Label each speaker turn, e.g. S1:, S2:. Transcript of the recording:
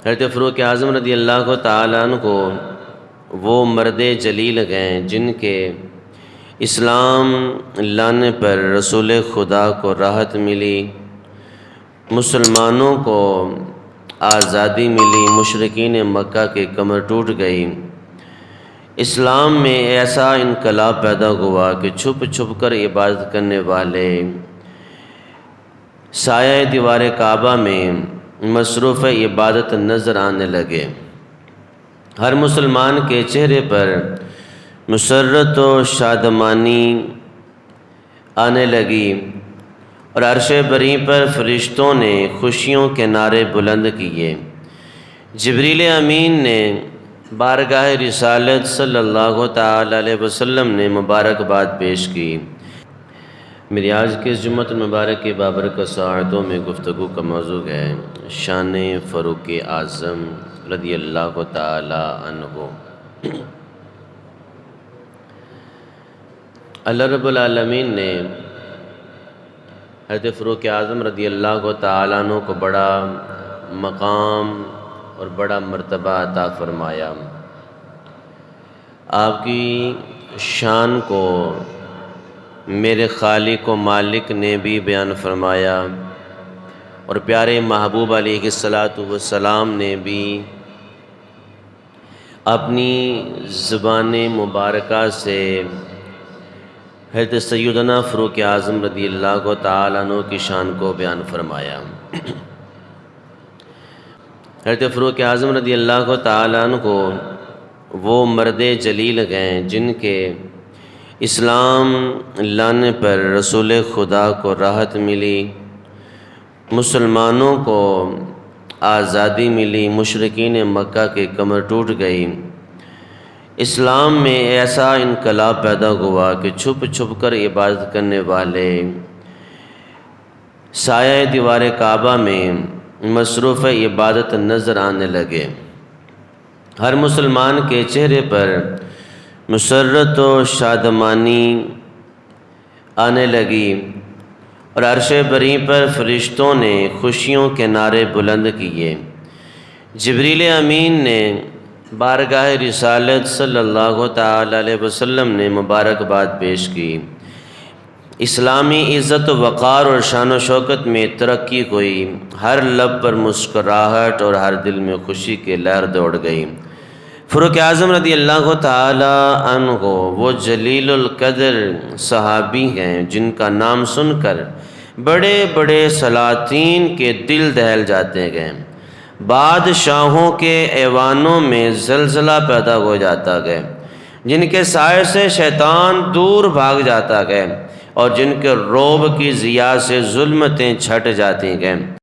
S1: حضرت فاروق اعظم رضی اللہ تعالیٰ عنہ کو وہ مرد جلیل گئے جن کے اسلام لانے پر رسول خدا کو راحت ملی، مسلمانوں کو آزادی ملی، مشرکین مکہ کے کمر ٹوٹ گئی، اسلام میں ایسا انقلاب پیدا ہوا کہ چھپ چھپ کر عبادت کرنے والے سایہ دیوار کعبہ میں مصروف عبادت نظر آنے لگے۔ ہر مسلمان کے چہرے پر مسرت و شادمانی آنے لگی اور عرش بری پر فرشتوں نے خوشیوں کے نعرے بلند کیے۔ جبریل امین نے بارگاہ رسالت صلی اللہ تعالی علیہ وسلم نے مبارکباد پیش کی۔ میری آج کے اس جمعۃ المبارک کے بابرکت ساعتوں میں گفتگو کا موضوع ہے شان فاروق اعظم رضی اللہ تعالی عنہ۔ اللہ رب العالمین نے حضرت فاروق اعظم رضی اللہ تعالی عنہ کو بڑا مقام اور بڑا مرتبہ عطا فرمایا۔ آپ کی شان کو میرے خالق و مالک نے بھی بیان فرمایا اور پیارے محبوب علیہ السلام نے بھی اپنی زبان مبارکہ سے حضرت سیدنا فاروق اعظم رضی اللہ تعالیٰ عنہ کی شان کو بیان فرمایا۔ حضرت فاروق اعظم رضی اللہ تعالیٰ عنہ کو وہ مرد جلیل گئے جن کے اسلام لانے پر رسول خدا کو راحت ملی، مسلمانوں کو آزادی ملی، مشرکین مکہ کے کمر ٹوٹ گئی، اسلام میں ایسا انقلاب پیدا ہوا کہ چھپ چھپ کر عبادت کرنے والے سایہ دیوار کعبہ میں مصروف عبادت نظر آنے لگے۔ ہر مسلمان کے چہرے پر مسرت و شادمانی آنے لگی اور عرش بری پر فرشتوں نے خوشیوں کے نعرے بلند کیے۔ جبریل امین نے بارگاہ رسالت صلی اللہ تعالی علیہ وسلم نے مبارکباد پیش کی۔ اسلامی عزت و وقار اور شان و شوکت میں ترقی ہوئی، ہر لب پر مسکراہٹ اور ہر دل میں خوشی کی لہر دوڑ گئی۔ فاروق اعظم رضی اللہ تعالی عنہ وہ جلیل القدر صحابی ہیں جن کا نام سن کر بڑے بڑے سلاطین کے دل دہل جاتے گئے، بادشاہوں کے ایوانوں میں زلزلہ پیدا ہو جاتا گئے، جن کے سائے سے شیطان دور بھاگ جاتا گئے اور جن کے رعب کی ضیا سے ظلمتیں چھٹ جاتی گئیں۔